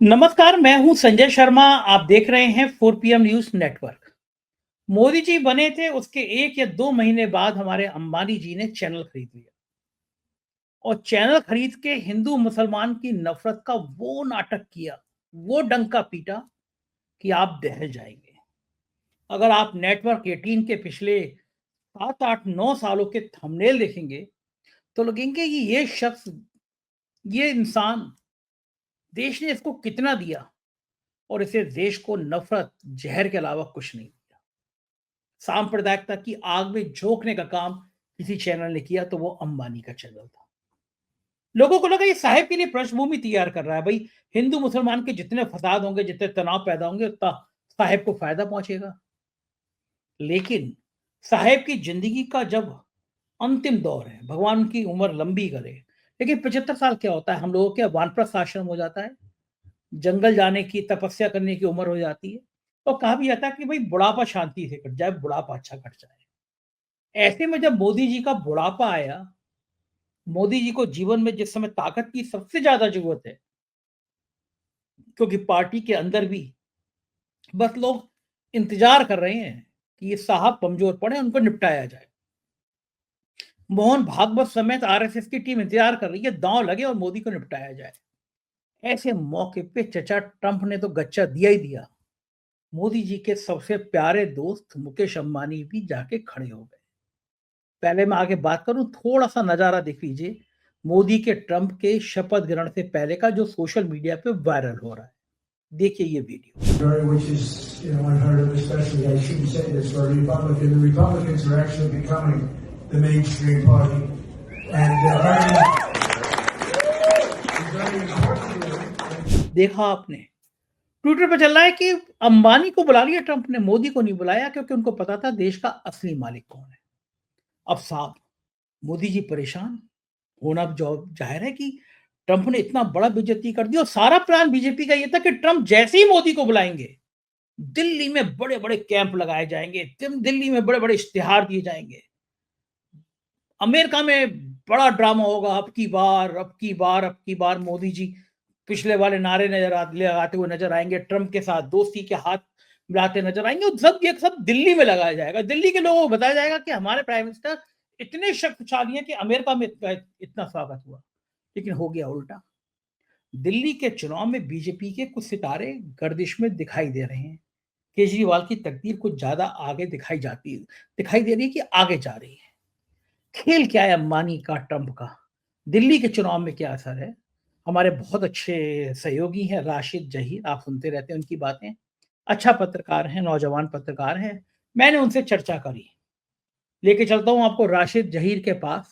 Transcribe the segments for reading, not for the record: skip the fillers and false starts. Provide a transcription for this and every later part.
नमस्कार, मैं हूं संजय शर्मा। आप देख रहे हैं 4 PM news network. Modi ji बने थे, उसके 1 या 2 महीने बाद हमारे अंबानी जी ने चैनल खरीद लिया और चैनल खरीद के हिंदू-मुसलमान की नफ़रत का वो नाटक किया, वो डंका पीटा कि आप दहल जाएँगे। अगर आप नेटवर्क 18 के पिछले 7, 8, 9 सालों के थंबनेल देखेंगे, तो लगेंगे कि ये शख्स, ये इंसान, देश ने इसको कितना दिया और इसे देश को नफ़रत, ज़हर के अलावा कुछ नहीं दिया। सांप्रदायिकता की आग में झोंकने का काम किसी चैनल ने किया तो वो अंबानी का चैनल था। लोगों को लगा ये साहेब के लिए पृष्ठभूमि तैयार कर रहा है। भाई, हिंदू मुसलमान के जितने फसाद होंगे, जितने तनाव पैदा होंगे, उतना साहेब को फायदा पहुंचेगा। लेकिन साहेब की जिंदगी का जब अंतिम दौर है, भगवान की उम्र लंबी करे, लेकिन 75 साल क्या होता है, हम लोगों के वानप्रस्थ आश्रम हो जाता है, जंगल जाने की, तपस्या करने की उम्र हो जाती है। तो कहा भी जाता है कि भाई बुढ़ापा शांति से कट जाए, बुढ़ापा अच्छा कट जाए। ऐसे में जब मोदी जी का बुढ़ापा आया, मोदी जी को जीवन में जिस समय ताकत की सबसे ज्यादा जरूरत है, क्योंकि पार्टी के अंदर भी बस लोग इंतजार कर रहे हैं कि ये साहब कमजोर पड़े, उनको निपटाया जाए। मोहन भागवत समेत आरएसएस की टीम इंतजार कर रही है, दांव लगे और मोदी को निपटाया जाए। ऐसे मौके पे चचा ट्रंप ने तो गच्चा दिया ही दिया। मोदी जी के सबसे प्यारे दोस्त मुकेश अंबानी भी जाके खड़े हो गए। पहले मैं आगे बात करूं, थोड़ा सा नजारा देख लीजिए मोदी के ट्रंप के शपथ ग्रहण से पहले का, जो सोशल मीडिया पे वायरल हो रहा है। देखिए ये video. which is, unheard of, especially, I shouldn't say this for a Republican. The Republicans are actually becoming the mainstream party. And very importantly, देखा आपने, ट्विटर पे चल रहा है कि अंबानी को बुला लिया ट्रंप ने, मोदी को नहीं बुलाया, क्योंकि उनको पता था देश का असली मालिक कौन है। अब साहब मोदी जी परेशान होना जो जाहिर है कि ट्रंप ने इतना बड़ा बेइज्जती कर दी, और सारा प्लान बीजेपी का ये था कि ट्रंप जैसे ही मोदी को बुलाएंगे, दिल्ली में बड़े-बड़े कैंप लगाए जाएँगे, दिल्ली में बड़े-बड़े इश्तिहार दिए जाएँगे। अमेरिका में बड़ा ड्रामा होगा, अब की बार, अब की बार, अब की बार मोदी जी पिछले वाले नारे लगाते हुए नज़र आएँगे, ट्रंप के साथ दोस्ती के हाथ मिलाते नज़र आएँगे, और सब ये सब दिल्ली में लगाया जाएगा। दिल्ली के लोगों को बताया जाएगा कि हमारे प्राइम मिनिस्टर इतने शक्तिशाली हैं कि अमेरिका में इतना इतना स्वागत हुआ। लेकिन हो गया उल्टा। दिल्ली के चुनाव में बीजेपी के कुछ सितारे गर्दिश में दिखाई दे रहे हैं। केजरीवाल की तकदीर कुछ ज़्यादा आगे दिखाई दे रही है कि आगे जा रही है। खेल क्या है अंबानी का, ट्रंप का? दिल्ली के चुनाव में क्या असर है? हमारे बहुत अच्छे सहयोगी हैं राशिद जहीर, आप सुनते रहते हैं उनकी बातें। अच्छा पत्रकार हैं, नौजवान पत्रकार हैं। मैंने उनसे चर्चा करी। लेके चलता हूँ आपको राशिद जहीर के पास।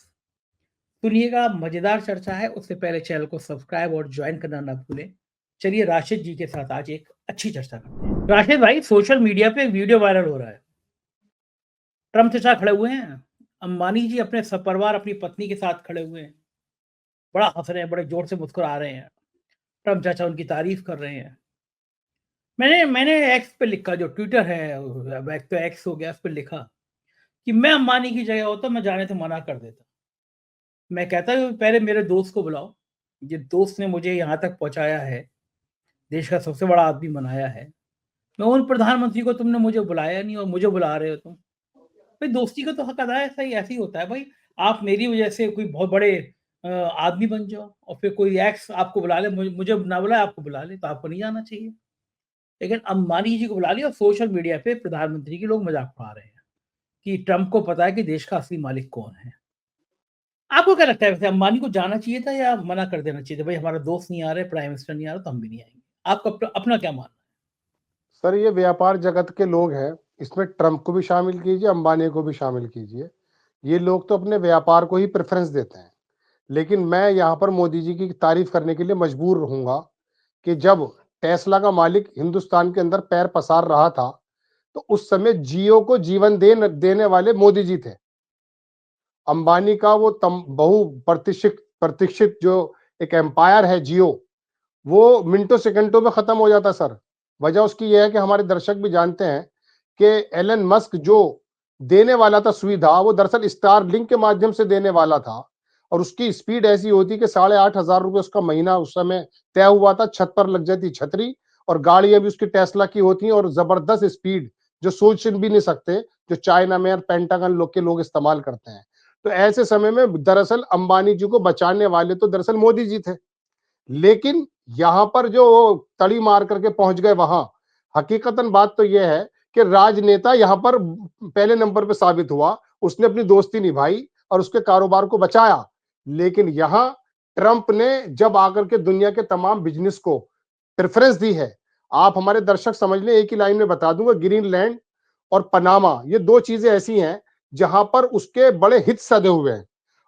सुनिएगा, मज़ेदार चर्चा है। उससे पहले चैनल को सब्सक्राइब और जॉइन करना ना भूलें। चलिए राशिद जी के साथ आज एक अच्छी चर्चा करते हैं। राशिद भाई, सोशल मीडिया पे एक वीडियो वायरल हो रहा है। ट्रंप चचा खड़े हुए हैं। अंबानी जी अपने सपरिवार अपनी पत्नी के साथ खड़े हुए हैं। बड़ा हँस रहे हैं, बड़े ज़ोर से मुस्कुरा रहे हैं। ट्रंप चाचा उनकी तारीफ़ कर रहे हैं। मैंने मैंने एक्स पे लिखा, जो ट्विटर है, अब एक तो एक्स हो गया, उस पे लिखा कि मैं अंबानी की जगह होता मैं जाने से मना कर देता। मैं कहता पहले मेरे दोस्त को बुलाओ। ये दोस्त ने मुझे यहाँ तक पहुँचाया है, देश का सबसे बड़ा आदमी बनाया है। मैं उन प्रधानमंत्री को तुमने मुझे बुलाया नहीं और मुझे बुला रहे हो तुम। भाई दोस्ती का तो हक अदा है, सही ऐसे ही होता है भाई। आप मेरी वजह से कोई बहुत बड़े आदमी बन जाओ और फिर कोई एक्स आपको बुला ले, मुझे ना बुलाए आपको बुला ले, तो आपको नहीं जाना चाहिए। लेकिन अंबानी जी को बुला लिया और सोशल मीडिया पे प्रधानमंत्री की लोग मज़ाक उड़ा रहे हैं कि ट्रंप को पता है कि देश का असली मालिक कौन है। आपको क्या लगता है, वैसे अंबानी को जाना चाहिए था या मना कर देना चाहिए था? भाई हमारा दोस्त नहीं आ रहा है, प्राइम मिनिस्टर नहीं आ रहा, तो हम भी नहीं आएँगे। आपका अपना क्या मानना है? सर, ये व्यापार जगत के लोग हैं। इसमें ट्रंप को भी शामिल कीजिए, अंबानी को भी शामिल कीजिए। ये लोग तो अपने व्यापार को ही प्रेफरेंस देते हैं। लेकिन मैं यहाँ पर मोदी जी की तारीफ करने के लिए मजबूर रहूंगा कि जब टेस्ला का मालिक हिंदुस्तान के अंदर पैर पसार रहा था, तो उस समय जियो को जीवन देने वाले मोदी जी थे। अंबानी का वो बहु प्रतीक्षित जो एक एम्पायर है जियो, वो मिनटों सेकंडों में खत्म हो जाता सर। वजह उसकी यह है कि हमारे दर्शक भी जानते हैं कि एलन मस्क जो देने वाला था सुविधा, वो दरअसल स्टार लिंक के माध्यम से देने वाला था, और उसकी स्पीड ऐसी होती कि 8,500 उसका महीना उस समय तय हुआ था, छत पर लग जाती छतरी, और गाड़ियां भी उसकी टेस्ला की होती हैं और जबरदस्त स्पीड जो सोच भी नहीं सकते, जो चाइना में और पेंटागन लोग के लोग इस्तेमाल करते हैं। तो ऐसे समय में दरअसल अंबानी जी को बचाने वाले तो दरअसल मोदी जी थे, लेकिन यहां पर जो तड़ी मार करके पहुंच गए वहां, हकीकतन बात तो यह है कि राजनेता यहां पर पहले नंबर पे साबित हुआ। उसने अपनी दोस्ती निभाई और उसके कारोबार को बचाया। लेकिन यहां ट्रंप ने जब आकर के दुनिया के तमाम बिजनेस को प्रेफरेंस दी है, आप हमारे दर्शक समझ लें, एक ही लाइन में बता दूंगा, ग्रीनलैंड और पनामा, ये दो चीजें ऐसी हैं जहां पर उसके बड़े हित सधे हुए हैं,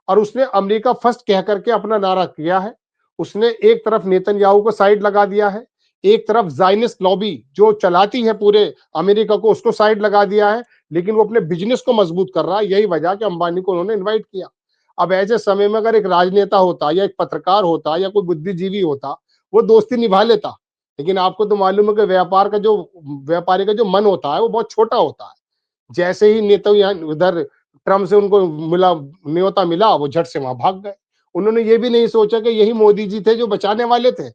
और उसने अमेरिका फर्स्ट कह करके अपना नारा किया है। उसने एक तरफ नेतन्याहू को साइड लगा दिया है, एक तरफ जायनिस्ट लॉबी जो चलाती है पूरे अमेरिका को, उसको साइड लगा दिया है, लेकिन वो अपने बिजनेस को मजबूत कर रहा है। यही वजह कि अंबानी को उन्होंने इन्वाइट किया। अब ऐसे समय में अगर एक राजनेता होता या एक पत्रकार होता या कोई बुद्धिजीवी होता, वो दोस्ती निभा लेता। लेकिन आपको तो मालूम है कि व्यापारी का जो मन होता है वो बहुत छोटा होता है। जैसे ही नेता यहाँ उधर ट्रम्प से उनको मिला, न्योता मिला, वो झट से वहां भाग गए। उन्होंने ये भी नहीं सोचा कि यही मोदी जी थे जो बचाने वाले थे।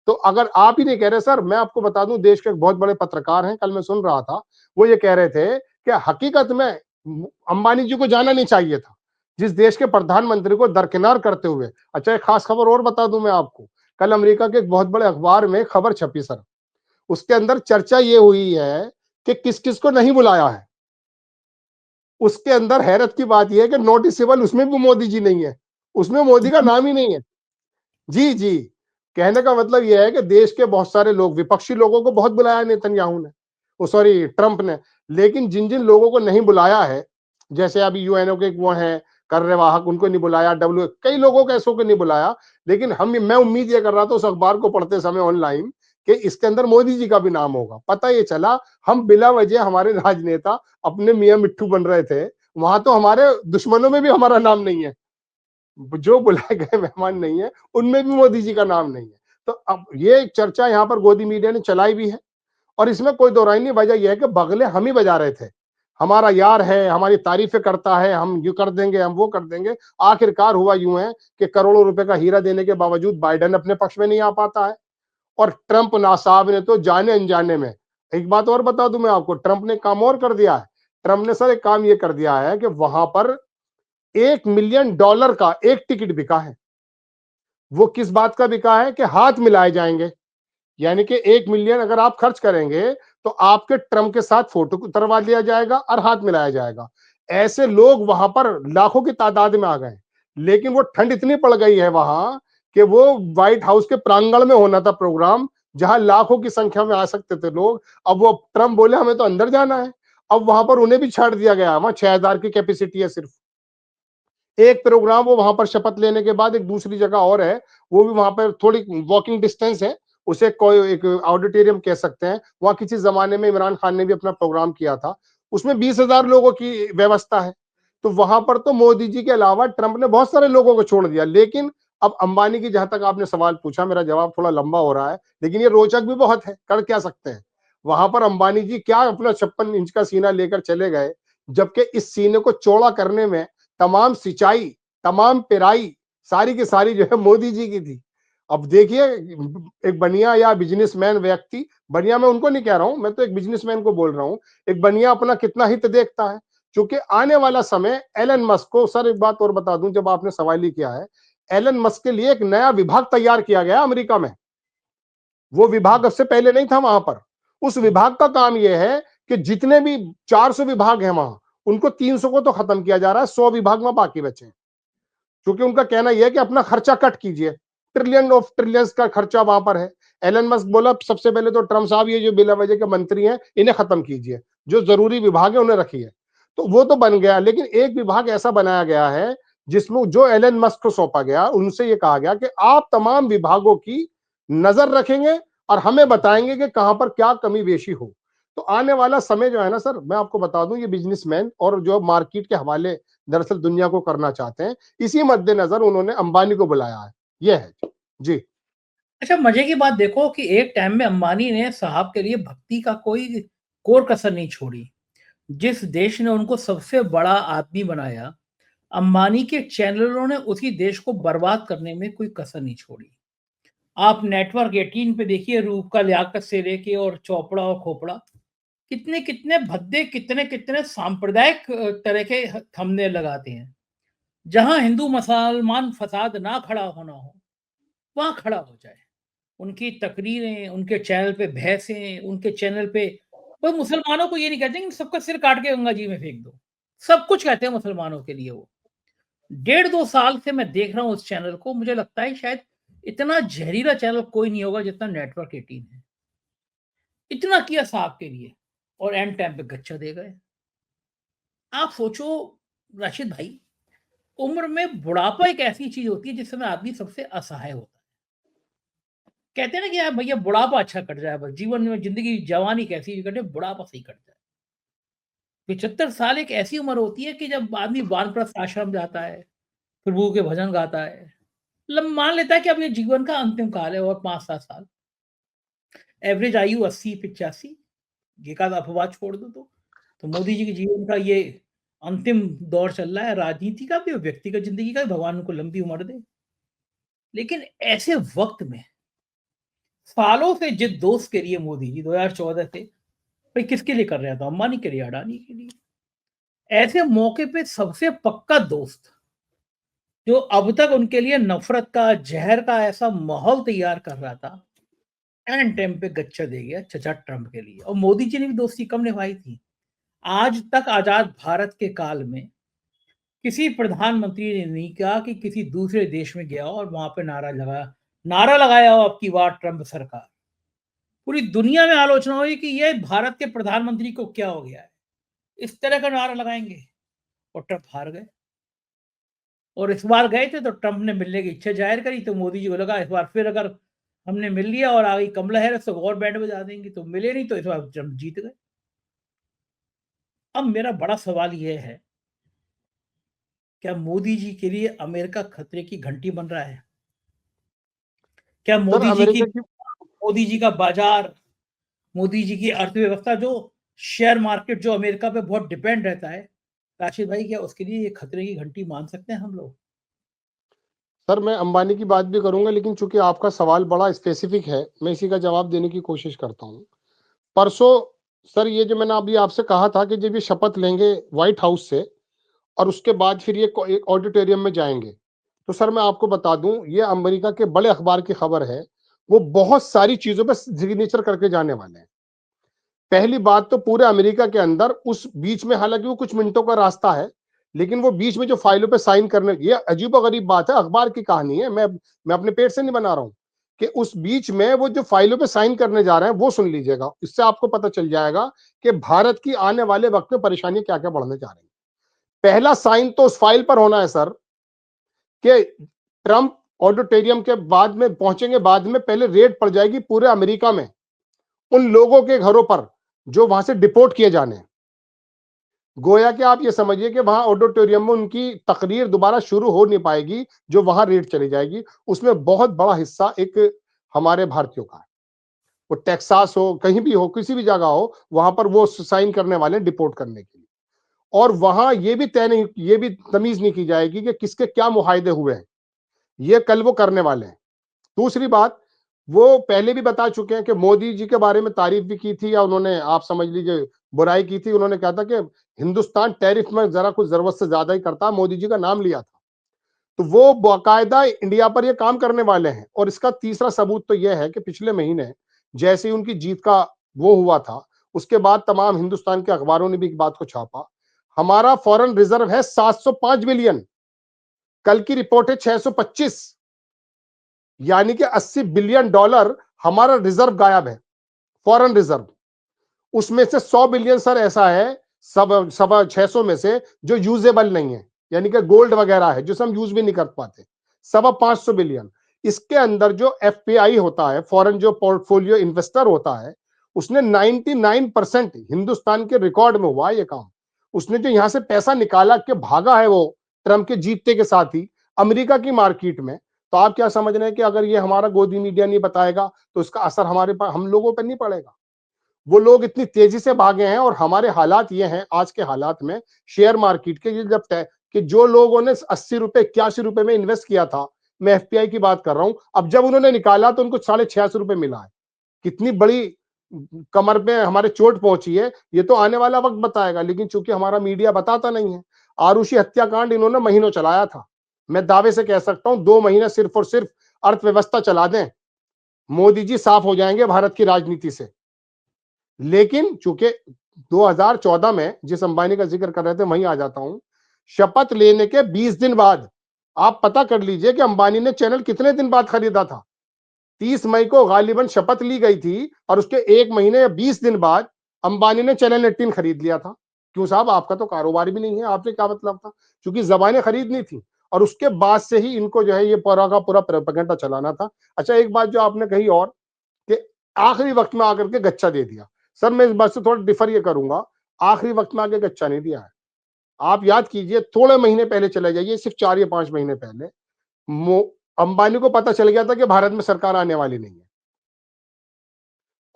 तो अगर आप ही नहीं कह रहे सर, मैं आपको बता दूं, देश के एक बहुत बड़े पत्रकार हैं, कल मैं सुन रहा था, वो ये कह रहे थे कि हकीकत में अंबानी जी को जाना नहीं चाहिए था, जिस देश के प्रधानमंत्री को दरकिनार करते हुए। अच्छा, एक खास खबर और बता दूं मैं आपको, कल अमेरिका के एक बहुत बड़े अखबार में खबर छपी सर, उसके अंदर चर्चा ये हुई है कि किस किस को नहीं बुलाया है। उसके अंदर हैरत की बात यह है कि नोटिसेबल उसमें भी मोदी जी नहीं है, उसमें मोदी का नाम ही नहीं है। जी, जी। कहने का मतलब यह है कि देश के बहुत सारे लोग, विपक्षी लोगों को बहुत बुलाया नेतन्याहू ने, ओ सॉरी ट्रंप ने, लेकिन जिन-जिन लोगों को नहीं बुलाया है, जैसे अभी यूएनओ के वो हैं कार्यवाहक, उनको नहीं बुलाया, कई लोगों को ऐसों को नहीं बुलाया, लेकिन मैं उम्मीद ये कर रहा था उस अखबार को पढ़ते समय ऑनलाइन कि इसके अंदर मोदी जी का भी नाम होगा। पता ये चला हम बिला वजह हमारे राजनेता अपने मियाँ मिट्ठू बन रहे थे, वहां तो हमारे दुश्मनों में भी हमारा नाम नहीं है। जो बुलाए गए मेहमान नहीं है, उनमें भी मोदी जी का नाम नहीं है। तो अब ये चर्चा यहाँ पर गोदी मीडिया ने चलाई भी है, और इसमें कोई दो राय नहीं। वजह यह है कि बगले हम ही बजा रहे थे, हमारा यार है, हमारी तारीफें करता है, हम यूं कर देंगे, हम वो कर देंगे। आखिरकार हुआ यूं है कि करोड़ों रुपए का हीरा देने के बावजूद बाइडेन अपने पक्ष में नहीं आ पाता है, और ट्रंप नासाब ने तो जाने अनजाने में, एक बात और बता दूं मैं आपको, ट्रंप ने काम और कर दिया है। ट्रंप ने सर एक काम ये कर दिया है कि वहां पर $1 मिलियन का एक टिकट बिका है। वो किस बात का बिका है कि हाथ मिलाए जाएंगे, यानी कि 1 मिलियन अगर आप खर्च करेंगे तो आपके ट्रम्प के साथ फोटो उतरवा लिया जाएगा और हाथ मिलाया जाएगा। ऐसे लोग वहां पर लाखों की तादाद में आ गए, लेकिन वो ठंड इतनी पड़ गई है वहां कि वो व्हाइट हाउस के प्रांगण में होना था प्रोग्राम, जहां लाखों की संख्या में आ सकते थे लोग। अब वो ट्रम्प बोले हमें तो अंदर जाना है, अब वहां पर उन्हें भी छाड़ दिया गया। वहां 6,000 की कैपेसिटी है सिर्फ। एक प्रोग्राम वो वहां पर शपथ लेने के बाद एक दूसरी जगह और है, वो भी वहां पर थोड़ी वॉकिंग डिस्टेंस है, उसे कोई एक ऑडिटोरियम कह सकते हैं। वहां किसी जमाने में इमरान खान ने भी अपना प्रोग्राम किया था, उसमें 20,000 लोगों की व्यवस्था है। तो वहां पर तो मोदी जी के अलावा ट्रंप ने बहुत सारे लोगों को छोड़ दिया। लेकिन अब अंबानी की, जहां तक आपने सवाल पूछा, मेरा जवाब थोड़ा लंबा हो रहा है, लेकिन ये रोचक भी बहुत है। कर क्या सकते हैं वहां पर अंबानी जी, क्या अपना 56 इंच का सीना लेकर चले गए, जबकि इस सीने को चौड़ा करने में तमाम सिंचाई, तमाम पेराई, सारी की सारी जो है मोदी जी की थी। अब देखिए, एक बनिया या बिजनेसमैन व्यक्ति, बनिया मैं उनको नहीं कह रहा हूं, मैं तो एक बिजनेसमैन को बोल रहा हूं, एक बनिया अपना कितना हित देखता है। क्योंकि आने वाला समय एलन मस्क को, सर एक बात और बता दूं, जब आपने सवाल ही किया है, एलन मस्क के लिए एक नया विभाग तैयार किया गया अमेरिका में। वो विभाग अब से पहले नहीं था वहां पर। उस विभाग का काम यह है कि जितने भी 400 विभाग हैं वहां, उनको 300 को तो खत्म किया जा रहा है, 100 विभाग में बाकी बचे। क्योंकि उनका कहना यह है कि अपना खर्चा कट कीजिए, ट्रिलियन ऑफ ट्रिलियंस का खर्चा वहां पर है। एलन मस्क बोला सबसे पहले तो ट्रम्प साहब, ये जो बिला वजह के मंत्री हैं इन्हें खत्म कीजिए, जो जरूरी विभाग है उन्हें रखिए। तो वो तो बन गया, लेकिन एक विभाग ऐसा बनाया गया है जिसमें जो एलन मस्क को सौंपा गया, उनसे ये कहा गया कि आप तमाम विभागों की नजर रखेंगे और हमें बताएंगे कि कहां पर क्या कमी बेशी हो। तो आने वाला समय जो है ना सर, मैं आपको बता दूं, ये बिजनेसमैन और जो मार्केट के हवाले दरअसल दुनिया को करना चाहते हैं, इसी मद्देनजर उन्होंने अंबानी को बुलाया है। ये है जी। अच्छा, मजे की बात देखो कि एक टाइम में अंबानी ने साहब के लिए भक्ति का कोई कोर कसर नहीं छोड़ी। जिस देश ने उनको सबसे बड़ा आदमी बनाया, अंबानी के चैनलों ने उसी देश को बर्बाद करने में कोई कसर नहीं छोड़ी। आप नेटवर्क 18 पे देखिए, रूप का लियाकत से लेके और चोपड़ा और खोपड़ा, कितने भद्दे, कितने सांप्रदायिक तरह के थंबनेल लगाते हैं। जहां हिंदू मुसलमान फसाद ना खड़ा होना हो, वहां खड़ा हो जाए। उनकी तकरीरें, उनके चैनल पे बहसें, उनके चैनल पे वो मुसलमानों को ये नहीं कहते कि सबका सिर काट के गंगा जी में फेंक दो। सब कुछ कहते हैं मुसलमानों के लिए वो। 1.5-2 साल से मैं देख रहा हूँ उस चैनल को, मुझे लगता है शायद इतना जहरीला चैनल कोई नहीं होगा जितना नेटवर्क 18 है। इतना किया साहब के लिए और एंड टाइम पे गच्चा दे गए। आप सोचो राशिद भाई, उम्र में बुढ़ापा एक ऐसी चीज होती है जिस समय आदमी सबसे असहाय होता है। कहते हैं ना कि यार भैया बुढ़ापा अच्छा कट जाए, बस जीवन में जिंदगी जवानी कैसी भी कटे, बुढ़ापा सही कट जाए। 75 साल एक ऐसी उम्र होती है कि जब आदमी वानप्रस्थ आश्रम जाता है, प्रभु के भजन गाता है, मान लेता है कि अब ये जीवन का अंतिम काल है और 5-7 साल। एवरेज आयु 80-85, ये का अपवाद छोड़ दो तो मोदी जी के जीवन का ये अंतिम दौर चल रहा है, राजनीति का भी और व्यक्तिगत जिंदगी का भी, भगवान उनको लंबी उम्र दे। लेकिन ऐसे वक्त में सालों से जिस दोस्त के लिए मोदी जी 2014 से भाई किसके लिए कर रहा था, अंबानी के लिए, अडानी के लिए, ऐसे मौके पे सबसे पक्का दोस्त जो अब तक उनके लिए नफरत का, जहर का ऐसा माहौल तैयार कर रहा था, एंड टाइम पे गच्चा दे गया चचा ट्रंप के लिए। और मोदी जी ने भी दोस्ती कम निभाई थी। आज तक आजाद भारत के काल में किसी प्रधानमंत्री ने नहीं कहा कि किसी दूसरे देश में गया और वहां पे नारा लगाया हो अब की बार ट्रंप सरकार। पूरी दुनिया में आलोचना हुई कि ये भारत के प्रधानमंत्री को क्या हो गया है, इस तरह का नारा लगाएंगे। और ट्रंप हार गए। और इस बार गए थे तो ट्रंप ने मिलने की इच्छा जाहिर करी, तो मोदी जी को लगा इस बार फिर अगर हमने मिल लिया और आगे कमला हैरिस तो और बैंड बजा देंगे, तो मिले नहीं, तो इस बार ट्रंप जीत गए। अब मेरा बड़ा सवाल यह है, क्या मोदी जी के लिए अमेरिका खतरे की घंटी बन रहा है? क्या सर अमेरिका की मोदी जी का बाजार, मोदी जी की अर्थव्यवस्था, जो शेयर मार्केट जो अमेरिका पे बहुत डिपेंड रहता है, राशिद भाई, क्या उसके लिए ये खतरे की घंटी मान सकते हैं हम लोग? सर मैं अंबानी की बात भी करूंगा, लेकिन चूंकि आपका सवाल बड़ा स्पेसिफिक है, मैं इसी का जवाब देने की कोशिश करता हूं। परसों सर, ये जो मैंने अभी आपसे कहा था कि जब ये शपथ लेंगे व्हाइट हाउस से और उसके बाद फिर ये एक ऑडिटोरियम में जाएंगे, तो सर मैं आपको बता दूं, ये अमेरिका के बड़े अखबार की खबर है। वो बहुत सारी चीजों पर सिग्नेचर करके जाने वाले हैं। पहली बात तो पूरे अमेरिका के अंदर उस बीच में, हालांकि वो कुछ मिनटों का रास्ता है, लेकिन वो बीच में जो फाइलों पे साइन करने, ये अजीबोगरीब बात है, अखबार की कहानी है, मैं अपने पेट से नहीं बना रहा हूं, कि उस बीच में वो जो फाइलों पे साइन करने जा रहे हैं वो सुन लीजिएगा। इससे आपको पता चल जाएगा कि भारत की आने वाले वक्त में परेशानी क्या क्या बढ़ने जा रही है। पहला साइन तो उस फाइल पर होना है सर, कि ट्रंप ऑडिटोरियम के बाद में पहुंचेंगे, बाद में पहले रेड पड़ जाएगी पूरे अमेरिका में उन लोगों के घरों पर जो वहां से डिपोर्ट किए जाने हैं। गोया कि आप ये समझिए कि वहां ऑडिटोरियम में उनकी तकरीर दोबारा शुरू हो नहीं पाएगी, जो वहां रेड चली जाएगी। उसमें बहुत बड़ा हिस्सा एक हमारे भारतीयों का है। वो टेक्सास हो, कहीं भी हो, किसी भी जगह हो, वहां पर वो साइन करने वाले डिपोर्ट करने के लिए। और वहां ये भी तय नहीं, ये भी तमीज नहीं की जाएगी कि किसके क्या मुहायदे हुए हैं, ये कल वो करने वाले हैं। दूसरी बात, वो पहले भी बता चुके हैं कि मोदी जी के बारे में तारीफ भी की थी, या उन्होंने, आप समझ लीजिए, बुराई की थी। उन्होंने कहा था कि हिंदुस्तान टैरिफ में जरा कुछ जरूरत से ज्यादा ही करता, मोदी जी का नाम लिया था। तो वो बाकायदा इंडिया पर ये काम करने वाले हैं। और इसका तीसरा सबूत तो यह है कि पिछले महीने जैसे ही उनकी जीत का वो हुआ था, उसके बाद तमाम हिंदुस्तान के अखबारों ने भी एक बात को छापा, हमारा फॉरेन रिजर्व है 705 बिलियन, कल की रिपोर्ट है 625, यानी कि 80 बिलियन डॉलर हमारा रिजर्व गायब है, फॉरेन रिजर्व। उसमें से 100 बिलियन सर ऐसा है, सब सवा 600 में से, जो यूजेबल नहीं है, यानी कि गोल्ड वगैरह है जो हम यूज भी नहीं कर पाते, 550 बिलियन। इसके अंदर जो एफपीआई होता है, फॉरेन जो पोर्टफोलियो इन्वेस्टर होता है, उसने 99% हिंदुस्तान के रिकॉर्ड में हुआ ये काम। उसने जो यहां से पैसा निकाला के भागा है, वो ट्रंप के जीतने के साथ ही अमेरिका की मार्केट में। तो आप क्या समझ रहे हैं कि अगर ये हमारा गोदी मीडिया नहीं बताएगा तो इसका असर हमारे पास, हम लोगों पर नहीं पड़ेगा? वो लोग इतनी तेजी से भागे हैं। और हमारे हालात ये हैं आज के हालात में, शेयर मार्केट के, जब कि जो लोगों ने 80 रुपए 81 रुपए में इन्वेस्ट किया था, मैं एफपीआई की बात कर रहा हूं, अब जब उन्होंने निकाला तो उनको 86.5 रुपए मिला है। कितनी बड़ी कमर पे हमारे चोट पहुंची है, ये तो आने वाला वक्त बताएगा, लेकिन चूंकि हमारा मीडिया बताता नहीं है। आरुषि हत्याकांड इन्होंने महीनों चलाया था। मैं दावे से कह सकता हूं 2 महीने सिर्फ और सिर्फ अर्थव्यवस्था चला दें, मोदी जी साफ हो जाएंगे भारत की राजनीति से। लेकिन चूंकि 2014 में जिस अंबानी का जिक्र कर रहे थे वहीं आ जाता हूं, शपथ लेने के 20 दिन बाद आप पता कर लीजिए कि अंबानी ने चैनल कितने दिन बाद खरीदा था। 30 मई को गालिबन शपथ ली गई थी और उसके 1 महीने या 20 दिन बाद अंबानी ने चैनल 18 खरीद लिया था। क्यों साहब, आपका तो कारोबार भी नहीं है, आपने क्या मतलब था? क्योंकि जबानें खरीदनी थी और उसके बाद से ही इनको जो है ये पूरा का पूरा प्रोपेगेंडा चलाना था। अच्छा, एक बात जो आपने कही और कि आखिरी वक्त में आकर के गच्चा दे दिया। सर, मैं इस बात से थोड़ा डिफर ये करूंगा, आखिरी वक्त में आके गच्चा नहीं दिया है। आप याद कीजिए, थोड़े महीने पहले चले जाइए, सिर्फ 4 या 5 महीने पहले अंबानी को पता चल गया था कि भारत में सरकार आने वाली नहीं है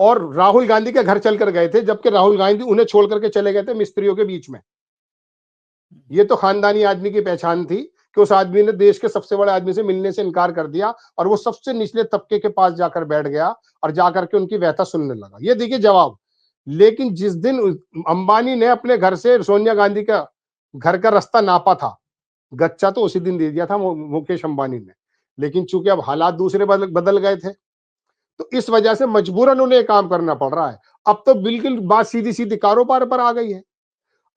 और राहुल गांधी के घर चलकर गए थे, जबकि राहुल गांधी उन्हें छोड़ करके चले गए थे मिस्त्रियों के बीच में। ये तो खानदानी आदमी की पहचान थी कि उस आदमी ने देश के सबसे बड़े आदमी से मिलने से इनकार कर दिया और वो सबसे निचले तबके के पास जाकर बैठ गया और जाकर के उनकी व्यथा सुनने लगा। ये देखिए जवाब। लेकिन जिस दिन अंबानी ने अपने घर से सोनिया गांधी का घर का रास्ता नापा था, गच्चा तो उसी दिन दे दिया था मुकेश अंबानी ने। लेकिन चूंकि अब हालात दूसरे बदल गए थे, तो इस वजह से मजबूरन उन्हें ये काम करना पड़ रहा है। अब तो बिल्कुल बात सीधी सीधी कारोबार पर आ गई है।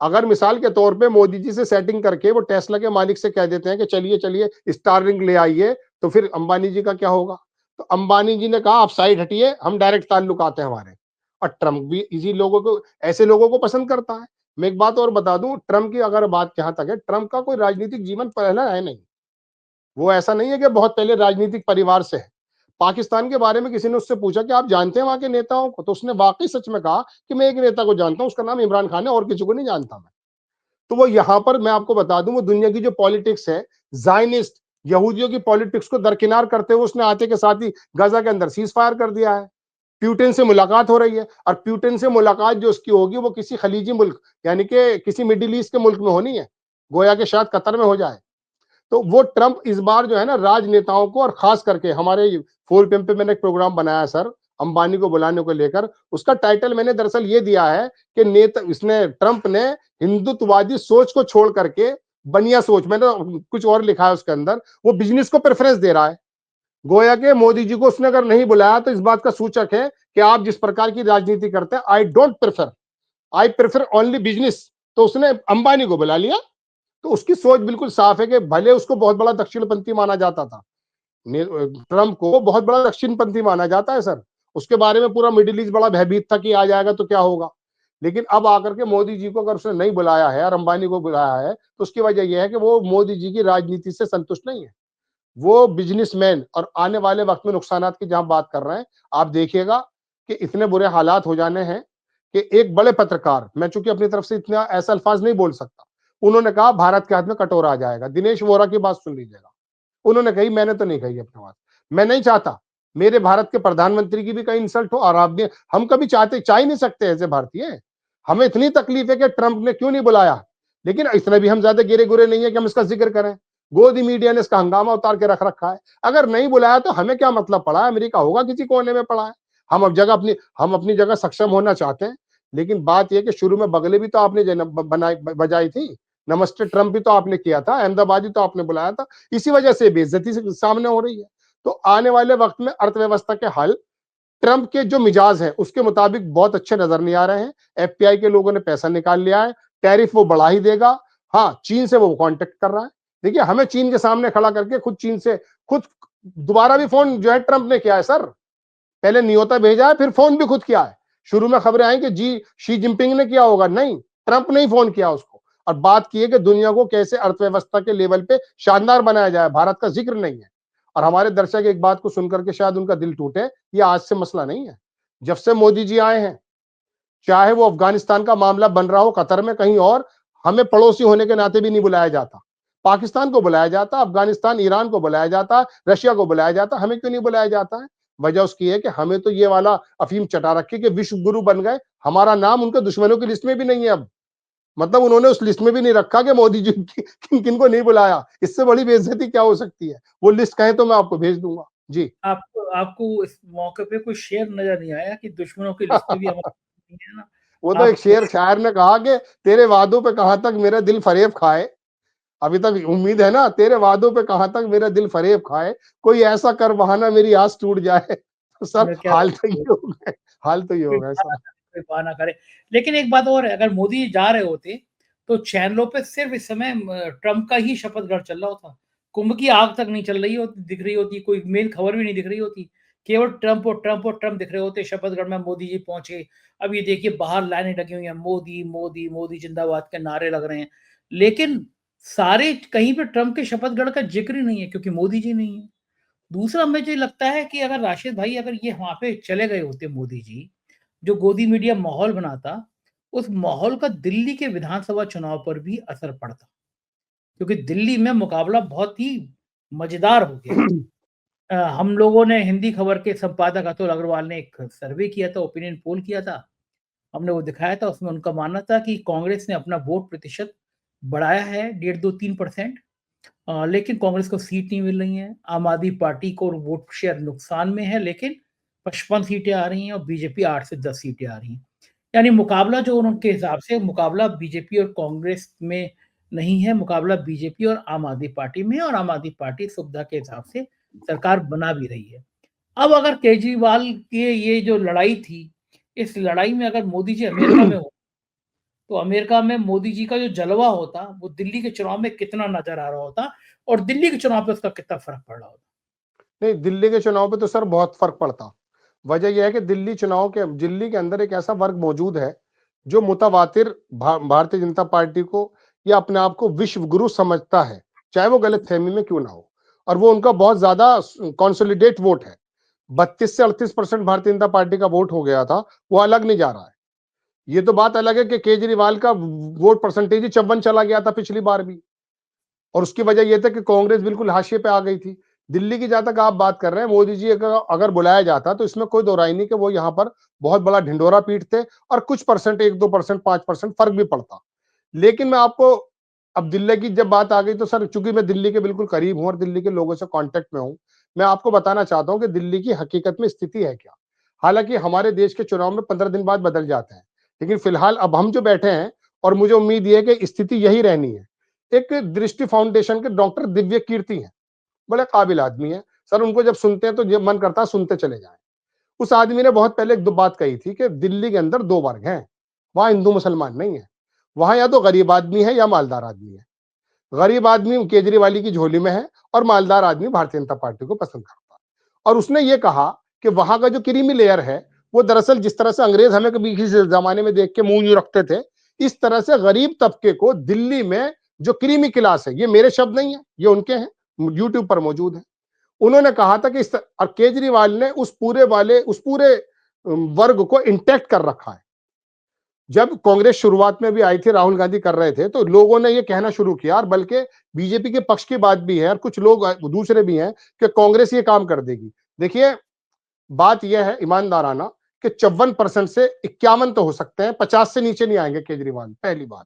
अगर मिसाल के तौर पे मोदी जी से सेटिंग करके वो टेस्ला के मालिक से कह देते हैं कि चलिए चलिए स्टारलिंक ले आइए, तो फिर अंबानी जी का क्या होगा? तो अंबानी जी ने कहा आप साइड हटिए, हम डायरेक्ट ताल्लुक आते हैं हमारे। और ट्रंप भी इसी लोगों को, ऐसे लोगों को पसंद करता है। मैं एक बात और बता दूं, ट्रंप की अगर बात जहां तक है, ट्रंप का कोई राजनीतिक जीवन पहला है नहीं। वो ऐसा नहीं है कि बहुत पहले राजनीतिक परिवार से है। पाकिस्तान के बारे में किसी ने उससे पूछा कि आप जानते हैं वहां के नेताओं को, तो उसने वाकई सच में कहा कि मैं एक नेता को जानता हूं, उसका नाम इमरान खान है और किसी को नहीं जानता मैं। तो वो यहां पर मैं आपको बता दूं, वो दुनिया की जो पॉलिटिक्स है, जायनिस्ट यहूदियों की पॉलिटिक्स को दरकिनार करते हुए उसने आते के साथ ही गाजा के अंदर सीज फायर कर दिया है। प्यूटिन से मुलाकात हो रही है और प्यूटिन से मुलाकात जो उसकी होगी वो किसी खलीजी मुल्क यानी कि किसी मिडिल ईस्ट के मुल्क में होनी है, गोया के शायद कतर में हो जाए। तो वो ट्रंप इस बार जो है ना, राजनेताओं को और खास करके हमारे 4 PM पे मैंने एक प्रोग्राम बनाया सर, अंबानी को बुलाने को लेकर। उसका टाइटल मैंने दरअसल ये दिया है कि नेता इसने ट्रंप ने हिंदुत्ववादी सोच को छोड़ करके बनिया सोच, मैंने कुछ और लिखा है उसके अंदर, वो बिजनेस को प्रेफरेंस दे रहा है। गोया के मोदी जी को उसने अगर नहीं बुलाया तो इस बात का सूचक है कि आप जिस प्रकार की राजनीति करते हैं, आई प्रेफर ओनली बिजनेस। तो उसने अंबानी को बुला लिया। तो उसकी सोच बिल्कुल साफ है कि भले उसको बहुत बड़ा दक्षिणपंथी माना जाता था, ट्रंप को बहुत बड़ा दक्षिणपंथी माना जाता है सर। उसके बारे में पूरा मिडिल ईस्ट बड़ा भयभीत था कि आ जाएगा तो क्या होगा। लेकिन अब आकर के मोदी जी को अगर उसने नहीं बुलाया है और अंबानी को बुलाया है, तो उसकी वजह यह है कि वो मोदी जी की राजनीति से संतुष्ट नहीं है। वो बिजनेसमैन, और आने वाले वक्त में नुकसानात की जहां बात कर रहे हैं, आप देखिएगा कि इतने बुरे हालात हो जाने हैं कि एक बड़े पत्रकार, मैं चूंकि अपनी तरफ से इतना ऐसा अल्फाज नहीं बोल सकता, उन्होंने कहा भारत के हाथ में कटोरा आ जाएगा। दिनेश वोरा की बात सुन लीजिएगा, उन्होंने कही, मैंने तो नहीं कही अपनी बात। मैं नहीं चाहता मेरे भारत के प्रधानमंत्री की भी कहीं इंसल्ट हो, और आप भी, हम कभी चाह ही नहीं सकते ऐसे भारतीय। हमें इतनी तकलीफ है कि ट्रंप ने क्यों नहीं बुलाया, लेकिन इतने भी हम ज्यादा गिरे गुरे नहीं है कि हम इसका जिक्र करें। गोदी मीडिया ने इसका हंगामा उतार के रख रखा है। अगर नहीं बुलाया तो हमें क्या मतलब पड़ा है, अमेरिका होगा किसी कोने में पड़ा है। हम अपनी जगह सक्षम होना चाहते हैं। लेकिन बात यह कि शुरू में बगले भी तो आपने बनाई बजाई थी, नमस्ते ट्रंप भी तो आपने किया था, अहमदाबाद भी तो आपने बुलाया था। इसी वजह से बेइज्जती से सामने हो रही है। तो आने वाले वक्त में अर्थव्यवस्था के हल ट्रंप के जो मिजाज है उसके मुताबिक बहुत अच्छे नजर नहीं आ रहे हैं। एफपीआई के लोगों ने पैसा निकाल लिया है, टैरिफ वो बढ़ा ही देगा। हाँ, चीन से वो कांटेक्ट कर रहा है। देखिए, हमें चीन के सामने खड़ा करके खुद चीन से खुद दोबारा भी फोन जो है ट्रंप ने किया है सर। पहले न्योता भेजा है, फिर फोन भी खुद किया है। शुरू में खबरें आई कि जी शी जिनपिंग ने किया होगा, नहीं, ट्रंप ने ही फोन किया उसको और बात की है कि दुनिया को कैसे अर्थव्यवस्था के लेवल पे शानदार बनाया जाए, भारत का जिक्र नहीं है। और हमारे दर्शक एक बात को सुनकर के शायद उनका दिल टूटे, ये आज से मसला नहीं है। जब से मोदी जी आए हैं, चाहे वो अफगानिस्तान का मामला बन रहा हो कतर में, कहीं और, हमें पड़ोसी होने के नाते भी नहीं बुलाया जाता। पाकिस्तान को बुलाया जाता, अफगानिस्तान ईरान को बुलाया जाता, रशिया को बुलाया जाता, हमें क्यों नहीं बुलाया जाता है? वजह उसकी है कि हमें तो ये वाला अफीम चटा रखी कि विश्व गुरु बन गए, हमारा नाम उनके दुश्मनों की लिस्ट में भी नहीं है अब। मतलब उन्होंने उस लिस्ट में भी नहीं रखा कि मोदी जी किन किन को नहीं बुलाया। इससे बड़ी बेइज्जती क्या हो सकती है? वो लिस्ट कहें तो मैं आपको भेज दूंगा जी। आपको आपको इस मौके पे कोई शेर नज़र नहीं आया कि दुश्मनों की लिस्ट में भी हमारा नहीं है ना? वो तो एक आप शेर शायर ने कहा कि तेरे वादों पे कहां तक मेरा दिल फरेब खाए। अभी तक उम्मीद है ना, तेरे वादों पे कहां तक मेरा दिल फरेब खाए, कोई ऐसा कर बहाना मेरी आस टूट जाए। तो सर मैं क्या हाल तो ये हो गए, हाल तो ये हो कोई गए बहाना सर। करे, कोई बहाना करे। लेकिन एक बात और है, अगर मोदी जा रहे होते, तो चैनलों पे सिर्फ़ इस समय ट्रम्प का ही शपथ ग्रहण चल रहा होता। कुंभ की आग तक नहीं चल रही होती, दिख रही होती, कोई मेन खबर भी नहीं दिख रही होती। केवल ट्रम्प और ट्रम्प और ट्रम्प दिख रहे होते, शपथ ग्रहण में मोदी जी पहुँचे। अब ये देखिए बाहर लाइनें लगी हुई हैं, मोदी, मोदी, मोदी जिंदाबाद के नारे लग रहे हैं। लेकिन सारे कहीं पे ट्रम्प के शपथ ग्रहण का ज़िक्र ही नहीं है क्योंकि मोदी जी नहीं है। दूसरा मुझे लगता है कि अगर राशिद भाई अगर ये वहाँ पे चले गए होते मोदी जी, जो गोदी मीडिया माहौल बनाता, उस माहौल का दिल्ली के विधानसभा चुनाव पर भी असर पड़ता। क्योंकि दिल्ली में मुकाबला बहुत ही मज़ेदार हो गया है। हम लोगों ने हिंदी खबर के संपादक अतुल अग्रवाल ने एक सर्वे किया था, ओपिनियन पोल किया था। हमने वो दिखाया था, उसमें उनका मानना था कि कांग्रेस ने अपना वोट प्रतिशत बढ़ाया है, डेढ़ 2-3%। लेकिन कांग्रेस को सीट नहीं मिल रही है। आम आदमी पार्टी को वोट शेयर नुकसान में है, लेकिन 55 सीटें आ रही हैं और बीजेपी 8 से 10 सीटें आ रही हैं। यानी मुकाबला जो उनके हिसाब से मुकाबला बीजेपी और कांग्रेस में नहीं है, मुकाबला बीजेपी और आम आदमी पार्टी में है और आम आदमी पार्टी सुविधा के हिसाब से सरकार बना भी रही है। अब अगर केजरीवाल की ये जो लड़ाई थी, इस लड़ाई में अगर मोदी जी अमेरिका में हो, तो अमेरिका में मोदी जी का जो जलवा होता, वो दिल्ली के चुनाव में कितना नज़र आ रहा होता और दिल्ली के चुनाव पे उसका कितना फ़र्क पड़ रहा होता। नहीं, दिल्ली के चुनाव पे तो सर बहुत फर्क पड़ता। वजह यह है कि दिल्ली के अंदर एक ऐसा वर्ग मौजूद है जो मुतवातिर भारतीय जनता पार्टी को या अपने आप को विश्व गुरु समझता है, चाहे वो गलत फहमी में क्यों ना हो। और वो उनका बहुत ज्यादा कॉन्सोलिडेट वोट है। 32 से 38% भारतीय जनता पार्टी का वोट हो गया था, वो अलग नहीं जा रहा है। ये तो बात अलग है कि केजरीवाल का वोट परसेंटेज ही 54 चला गया था पिछली बार भी। और उसकी वजह यह था कि कांग्रेस बिल्कुल हाशिए पे आ गई थी। दिल्ली की जहां तक आप बात कर रहे हैं, मोदी जी का अगर बुलाया जाता तो इसमें कोई दो राय नहीं कि वो यहाँ पर बहुत बड़ा ढिंडोरा पीटते और कुछ परसेंट, 1-2%, 5% फर्क भी पड़ता। लेकिन मैं आपको, अब दिल्ली की जब बात आ गई तो सर, चूंकि मैं दिल्ली के बिल्कुल करीब हूं और दिल्ली के लोगों से कांटेक्ट में हूं, मैं आपको बताना चाहता हूं कि दिल्ली की हकीकत में स्थिति है क्या। हालांकि हमारे देश के चुनाव में 15 दिन बाद बदल जाते हैं, लेकिन फिलहाल अब हम जो बैठे हैं, और मुझे उम्मीद यह है कि स्थिति यही रहनी है। एक दृष्टि फाउंडेशन के डॉक्टर दिव्य कीर्ति हैं, बड़े काबिल आदमी हैं। सर उनको जब सुनते हैं तो ये मन करता है सुनते चले जाएं। उस आदमी ने बहुत पहले एक दो बात कही थी कि दिल्ली के अंदर दो वर्ग हैं, वहां हिंदू मुसलमान नहीं है। वहां या तो गरीब आदमी है या मालदार आदमी है। गरीब आदमी केजरीवाल की झोली में है और मालदार आदमी भारतीय जनता पार्टी को पसंद करता है। और उसने ये कहा कि वहां का जो क्रीमी लेयर है, वो दरअसल जिस तरह से अंग्रेज हमें कभी किसी जमाने में देख के मुंह यूं रखते थे, इस तरह से गरीब तबके को दिल्ली में जो क्रीमी क्लास है, ये मेरे शब्द नहीं है, ये उनके हैं, यूट्यूब पर मौजूद है। उन्होंने कहा था कि और केजरीवाल ने उस पूरे वर्ग को इंटैक्ट कर रखा है। जब कांग्रेस शुरुआत में भी आई थी, राहुल गांधी कर रहे थे, तो लोगों ने ये कहना शुरू किया, और बल्कि बीजेपी के पक्ष की बात भी है और कुछ लोग दूसरे भी हैं कि कांग्रेस ये काम कर देगी। देखिए, बात यह है ईमानदाराना कि 54% से 51 तो हो सकते हैं, 50 से नीचे नहीं आएंगे केजरीवाल। पहली बात,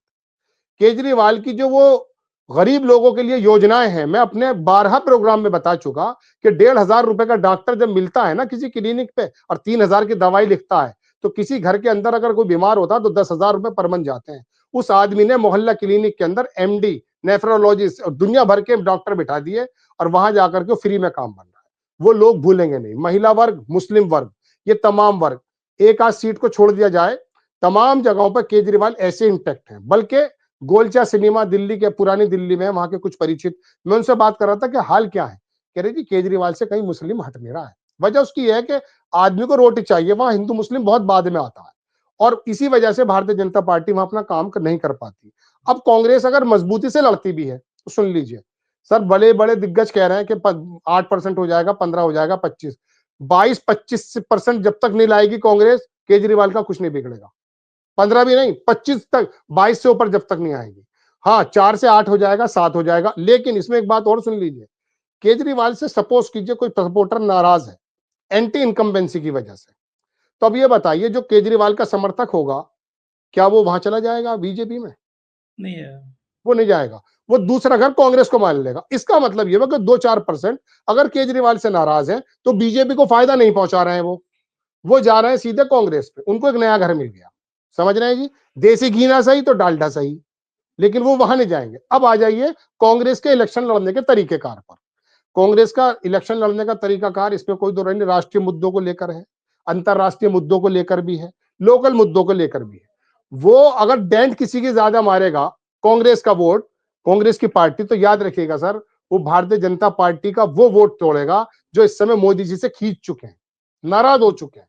केजरीवाल की जो वो गरीब लोगों के लिए योजनाएं हैं, मैं अपने 12 प्रोग्राम में बता चुका कि 1,500 रुपए का डॉक्टर जब मिलता है ना किसी क्लिनिक पे और 3,000 की दवाई लिखता है, तो किसी घर के अंदर अगर कोई बीमार होता है तो 10,000 रुपए पर मंथ जाते हैं। उस आदमी ने मोहल्ला क्लिनिक के अंदर एमडी, नेफ्रोलॉजिस्ट और दुनिया भर के डॉक्टर बिठा दिए और वहां जाकर के फ्री में काम बन रहा है। वो लोग भूलेंगे नहीं। महिला वर्ग, मुस्लिम वर्ग, ये तमाम वर्ग, एक आध सीट को छोड़ दिया जाए, तमाम जगहों पर केजरीवाल ऐसे इंटैक्ट हैं। बल्कि गोलचा सिनेमा दिल्ली के पुरानी दिल्ली में, वहां के कुछ परिचित, मैं उनसे बात कर रहा था कि हाल क्या है। कह रहे जी केजरीवाल से कहीं मुस्लिम हट नहीं रहा है। वजह उसकी यह है कि आदमी को रोटी चाहिए, वहां हिंदू मुस्लिम बहुत बाद में आता है। और इसी वजह से भारतीय जनता पार्टी वहां अपना काम नहीं कर पाती। अब कांग्रेस अगर मजबूती से लड़ती भी है तो सुन लीजिए सर, बड़े बड़े दिग्गज कह रहे हैं कि 8% हो जाएगा, 15 हो जाएगा, 25, 22-25% जब तक नहीं लाएगी कांग्रेस, केजरीवाल का कुछ नहीं बिगड़ेगा। 15 भी नहीं, 25 तक, 22 से ऊपर जब तक नहीं आएगी। हाँ, 4 से 8 हो जाएगा, 7 हो जाएगा। लेकिन इसमें एक बात और सुन लीजिए, केजरीवाल से सपोज कीजिए कोई सपोर्टर नाराज है एंटी इनकम्बेंसी की वजह से, तो अब ये बताइए जो केजरीवाल का समर्थक होगा, क्या वो वहां चला जाएगा बीजेपी में? नहीं है। वो नहीं जाएगा, वो दूसरा घर कांग्रेस को मान लेगा। इसका मतलब ये हुआ कि 2-4% अगर केजरीवाल से नाराज है तो बीजेपी को फायदा नहीं पहुंचा रहे हैं, वो जा रहे हैं सीधे कांग्रेस पे, उनको एक नया घर मिल गया। समझ रहे हैं जी, देसी घी ना सही तो डालडा सही, लेकिन वो वहां नहीं जाएंगे। अब आ जाइए कांग्रेस के इलेक्शन लड़ने के तरीकेकार पर। कांग्रेस का इलेक्शन लड़ने का तरीकाकार, इसमें कोई दो राय नहीं, राष्ट्रीय मुद्दों को लेकर है, अंतरराष्ट्रीय मुद्दों को लेकर भी है, लोकल मुद्दों को लेकर भी है। वो अगर डेंट किसी की ज्यादा मारेगा कांग्रेस का वोट, कांग्रेस की पार्टी, तो याद रखिएगा सर, वो भारतीय जनता पार्टी का वो वोट तोड़ेगा जो इस समय मोदी जी से खींच चुके हैं, नाराज हो चुके हैं।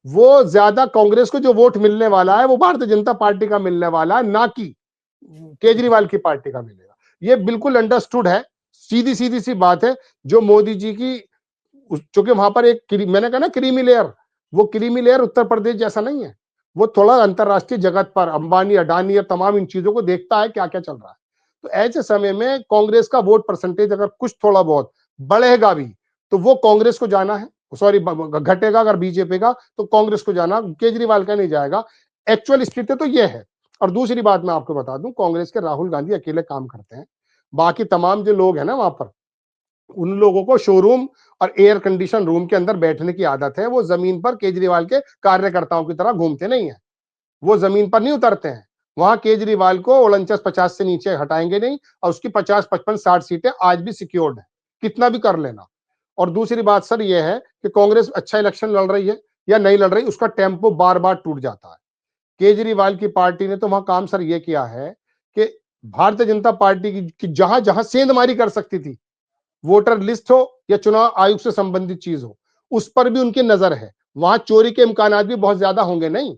वो ज्यादा कांग्रेस को जो वोट मिलने वाला है वो भारतीय जनता पार्टी का मिलने वाला है, ना कि केजरीवाल की पार्टी का मिलेगा। ये बिल्कुल अंडरस्टूड है, सीधी सीधी सी बात है। जो मोदी जी की, चूंकि वहां पर एक मैंने कहा ना क्रीमी लेयर, वो क्रीमी लेयर उत्तर प्रदेश जैसा नहीं है। वो थोड़ा अंतरराष्ट्रीय जगत पर अंबानी अडानी और तमाम इन चीजों को देखता है क्या क्या चल रहा है। तो ऐसे समय में कांग्रेस का वोट परसेंटेज अगर कुछ थोड़ा बहुत बढ़ेगा भी तो वो कांग्रेस को जाना है, सॉरी घटेगा अगर बीजेपी का तो कांग्रेस को जाना, केजरीवाल का नहीं जाएगा। एक्चुअल स्थिति तो ये है। और दूसरी बात मैं आपको बता दूं, कांग्रेस के राहुल गांधी अकेले काम करते हैं, बाकी तमाम जो लोग हैं ना वहां पर, उन लोगों को शोरूम और एयर कंडीशन रूम के अंदर बैठने की आदत है। वो जमीन पर केजरीवाल के कार्यकर्ताओं की तरह घूमते नहीं है, वो जमीन पर नहीं उतरते हैं। वहां केजरीवाल को 49-50 से नीचे हटाएंगे नहीं, और उसकी 50-55-60 सीटें आज भी सिक्योर्ड है, कितना भी कर लेना। और दूसरी बात सर ये है कि कांग्रेस अच्छा इलेक्शन लड़ रही है या नहीं लड़ रही, उसका टेम्पो बार बार टूट जाता है। केजरीवाल की पार्टी ने तो वहां काम सर ये किया है कि भारतीय जनता पार्टी की जहां जहां सेंधमारी कर सकती थी, वोटर लिस्ट हो या चुनाव आयोग से संबंधित चीज हो, उस पर भी उनकी नजर है। वहां चोरी के इम्कान भी बहुत ज्यादा होंगे नहीं,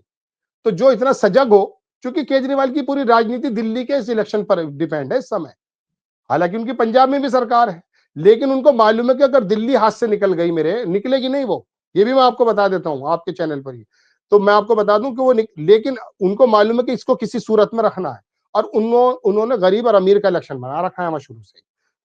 तो जो इतना सजग हो, क्योंकि केजरीवाल की पूरी राजनीति दिल्ली के इस इलेक्शन पर डिपेंड है इस समय। हालांकि उनकी पंजाब में भी सरकार है, लेकिन उनको मालूम है कि अगर दिल्ली हाथ से निकल गई, मेरे निकलेगी नहीं वो, ये भी मैं आपको बता देता हूं आपके चैनल पर ही। तो मैं आपको बता दूं कि वो लेकिन उनको मालूम है कि इसको किसी सूरत में रखना है, और उन्होंने गरीब और अमीर का इलेक्शन बना रखा है वहां शुरू से।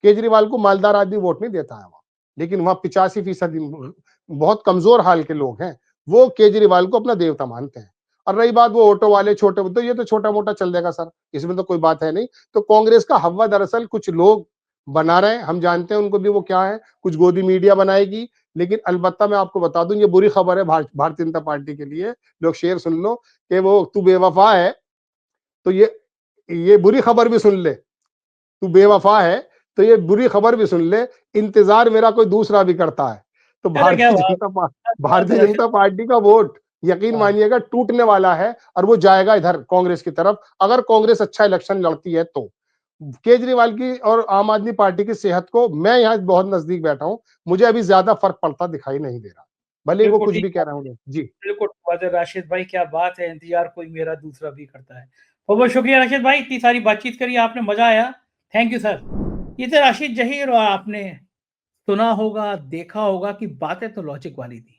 केजरीवाल को मालदार आदमी वोट नहीं देता है वहां, लेकिन वहां 85% बहुत कमजोर हाल के लोग हैं, वो केजरीवाल को अपना देवता मानते हैं। और रही बात वो ऑटो वाले छोटे, तो ये तो छोटा मोटा चल देगा सर, इसमें तो कोई बात है नहीं। तो कांग्रेस का हवा दरअसल कुछ लोग बना रहे हैं, हम जानते हैं उनको भी, वो क्या है, कुछ गोदी मीडिया बनाएगी। लेकिन अलबत्ता मैं आपको बता दूं, ये बुरी खबर है भारतीय जनता पार्टी के लिए। लोग शेर सुन लो कि वो तू बेवफा है, तो ये बुरी खबर भी सुन ले, तू बेवफा है तो ये बुरी खबर भी सुन ले, इंतजार मेरा कोई दूसरा भी करता है। तो अरे क्या बात, क्या बात भारतीय है जनता पार्टी का वोट यकीन हाँ, मानिएगा टूटने वाला है, और वो जाएगा इधर कांग्रेस की तरफ, अगर कांग्रेस अच्छा इलेक्शन लड़ती है तो। केजरीवाल की और आम आदमी पार्टी की सेहत को मैं यहाँ बहुत नजदीक बैठा हूं, मुझे अभी ज्यादा फर्क पड़ता दिखाई नहीं दे रहा, भले ही वो बिल्कुल कुछ ठीक भी कह रहे होंगे जी। बिल्कुल बात है राशिद भाई, क्या बात है, इंतजार कोई मेरा दूसरा भी करता है। बहुत बहुत शुक्रिया राशिद भाई, इतनी सारी बातचीत करी आपने, मजा आया। Thank you sir. ये थे राशिद जहीर, और आपने सुना होगा, देखा होगा कि बातें तो लॉजिक वाली थी।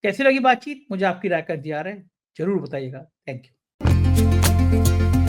कैसी लगी बातचीत, मुझे आपकी राय का इंतजार है, जरूर बताइएगा। Thank you.